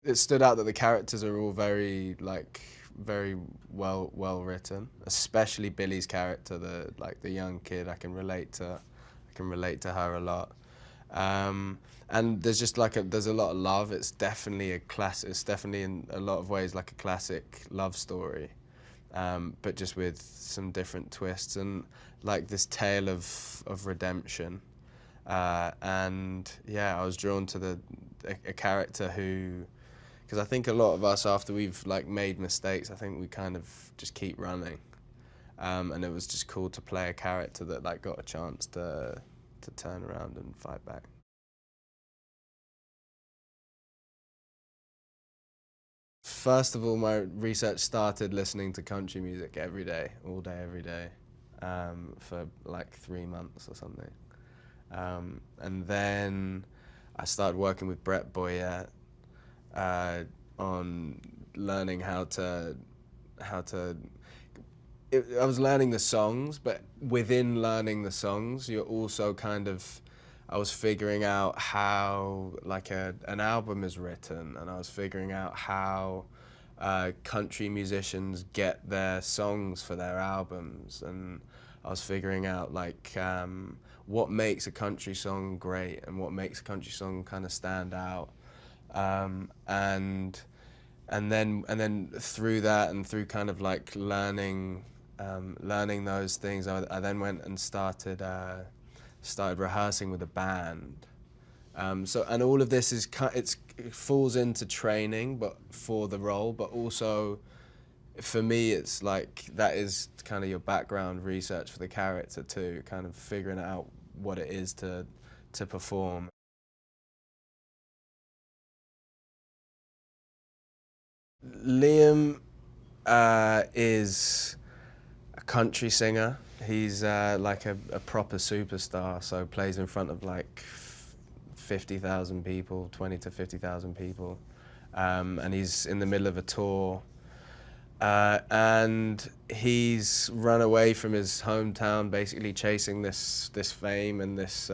It stood out that the characters are all very very well written, especially Billy's character, the young kid. I can relate to her a lot. And there's just there's a lot of love. It's definitely a class. It's definitely in a lot of ways like a classic love story, but just with some different twists and like this tale of redemption. And yeah, I was drawn to a character who, because I think a lot of us, after we've like made mistakes, I think we kind of just keep running. And it was just cool to play a character that like got a chance to turn around and fight back. First of all, my research started listening to country music every day, all day, every day, for like 3 months or something. And then I started working with Brett Boyette on learning how to. I was learning the songs, but within learning the songs, you're also kind of. I was figuring out how like an album is written, and I was figuring out how country musicians get their songs for their albums, and I was figuring out like what makes a country song great and what makes a country song kind of stand out, and then through that and through kind of like learning those things, I then went and started rehearsing with a band. And all of this it falls into training, but for the role, but also for me, it's like that is kind of your background research for the character too, kind of figuring out what it is to perform. Liam is a country singer. He's like a proper superstar, so plays in front of like 50,000 people, 20 to 50,000 people. And he's in the middle of a tour. And he's run away from his hometown, basically chasing this fame and this,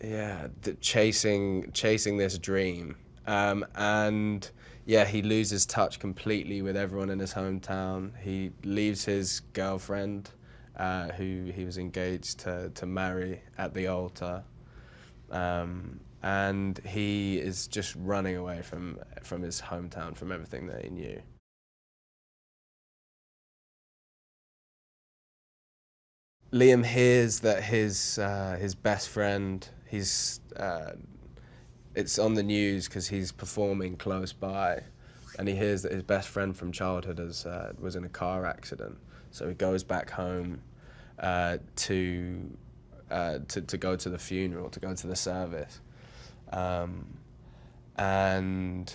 yeah, chasing this dream. And yeah, he loses touch completely with everyone in his hometown. He leaves his girlfriend, who he was engaged to marry at the altar. And he is just running away from his hometown, from everything that he knew. Liam hears that his best friend, it's on the news because he's performing close by, and he hears that his best friend from childhood was in a car accident. So he goes back home to go to the funeral, to go to the service, and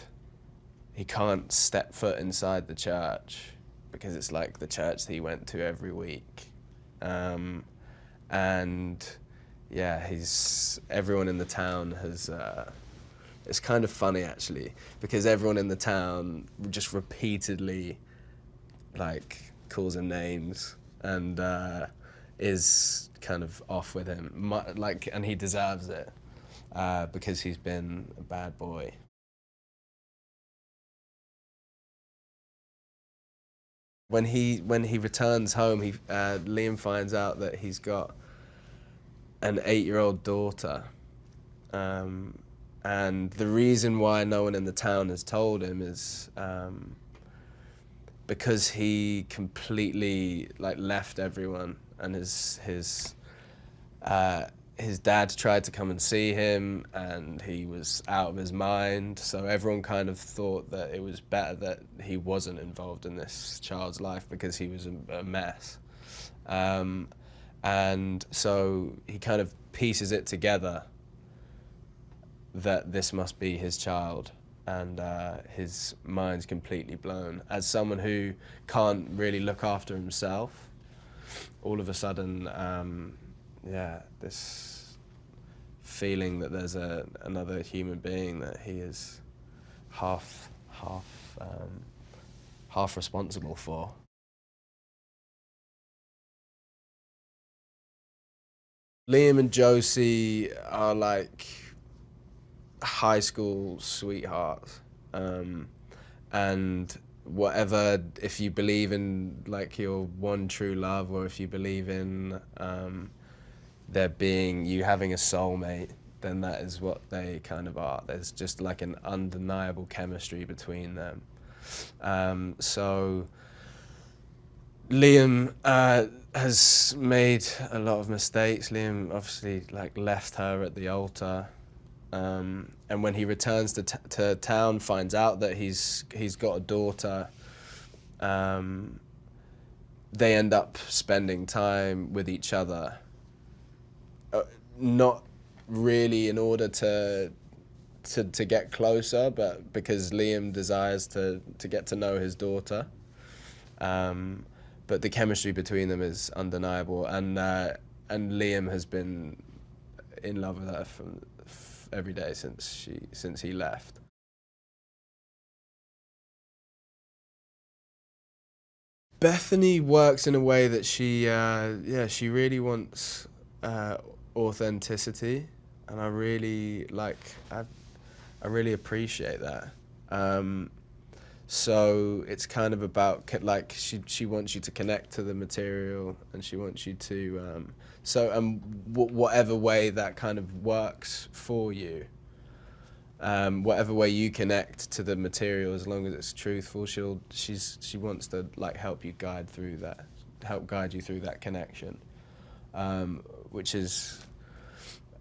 he can't step foot inside the church because it's like the church that he went to every week. And yeah, everyone in the town has. It's kind of funny actually, because everyone in the town just repeatedly like calls him names and is kind of off with him, and he deserves it because he's been a bad boy. When he returns home, Liam finds out that he's got an 8-year-old daughter, and the reason why no one in the town has told him is because he completely like left everyone, and his dad tried to come and see him, and he was out of his mind. So everyone kind of thought that it was better that he wasn't involved in this child's life because he was a mess. And so he kind of pieces it together that this must be his child, and his mind's completely blown. As someone who can't really look after himself, all of a sudden, yeah, this feeling that there's another human being that he is half responsible for. Liam and Josie are like high school sweethearts, and whatever, if you believe in like your one true love, or if you believe in you having a soulmate, then that is what they kind of are. There's just like an undeniable chemistry between them. So Liam has made a lot of mistakes. Liam obviously like left her at the altar, and when he returns to town, finds out that he's got a daughter. They end up spending time with each other, not really in order to get closer, but because Liam desires to get to know his daughter. But the chemistry between them is undeniable, and Liam has been in love with her from every day since he left. Bethany works in a way that she really wants authenticity, and I really appreciate that. So it's kind of about like she wants you to connect to the material, and she wants you to whatever way that kind of works for you, whatever way you connect to the material, as long as it's truthful, she wants to like help you guide you through that connection, which is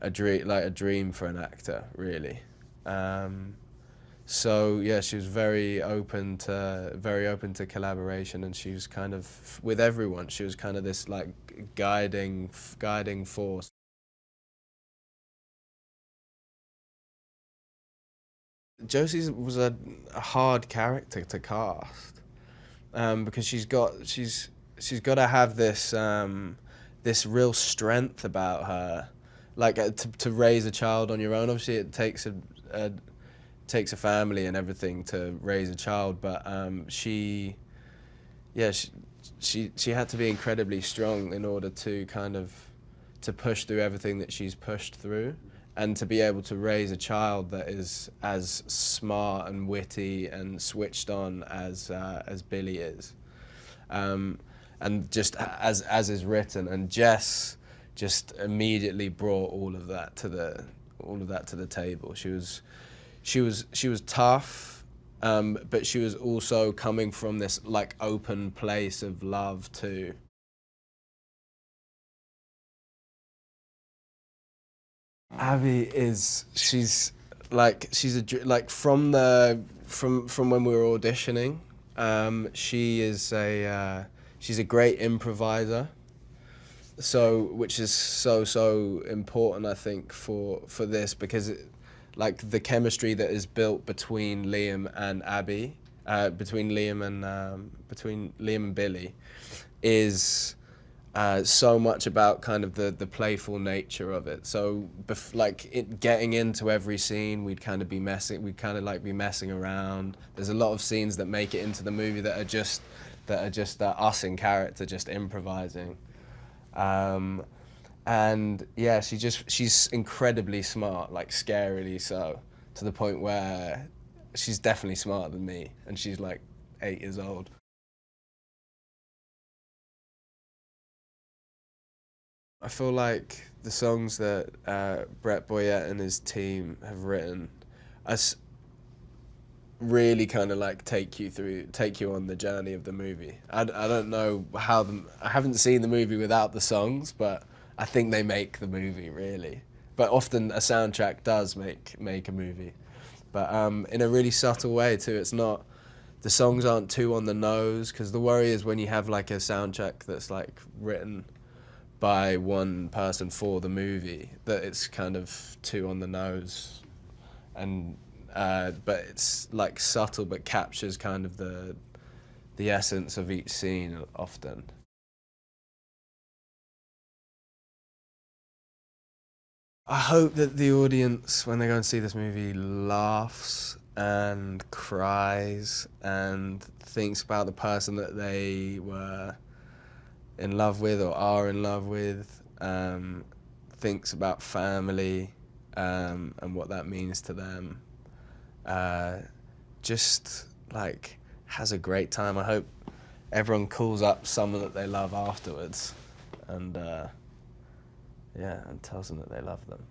a dream for an actor, really. So yeah, she was very open to collaboration, and she was kind of with everyone. She was kind of this like guiding force. Josie was a hard character to cast, because she's got to have this this real strength about her, like to raise a child on your own. Obviously, it takes a family and everything to raise a child, but she had to be incredibly strong in order to to push through everything that she's pushed through, and to be able to raise a child that is as smart and witty and switched on as Billy is, and just as is written. And Jess just immediately brought all of that to the table. She was tough, but she was also coming from this like open place of love too. Abbie she's from when we were auditioning. She's a great improviser. So which is so important, I think, for this, because like the chemistry that is built between Liam and Abbie, between Liam and Billy, is so much about kind of the playful nature of it. So getting into every scene, we'd kind of be messing around. There's a lot of scenes that make it into the movie that are just us in character, just improvising. And yeah, she's incredibly smart, like scarily so, to the point where she's definitely smarter than me, and she's like 8 years old. I feel like the songs that Brett Boyette and his team have written really kind of like take you on the journey of the movie. I don't know I haven't seen the movie without the songs, but I think they make the movie, really. But often a soundtrack does make a movie, but in a really subtle way too. The songs aren't too on the nose, because the worry is when you have like a soundtrack that's like written by one person for the movie, that it's kind of too on the nose, and but it's like subtle, but captures kind of the essence of each scene often. I hope that the audience, when they go and see this movie, laughs and cries and thinks about the person that they were in love with or are in love with, thinks about family, and what that means to them. Just like has a great time. I hope everyone calls up someone that they love afterwards, and and tells them that they love them.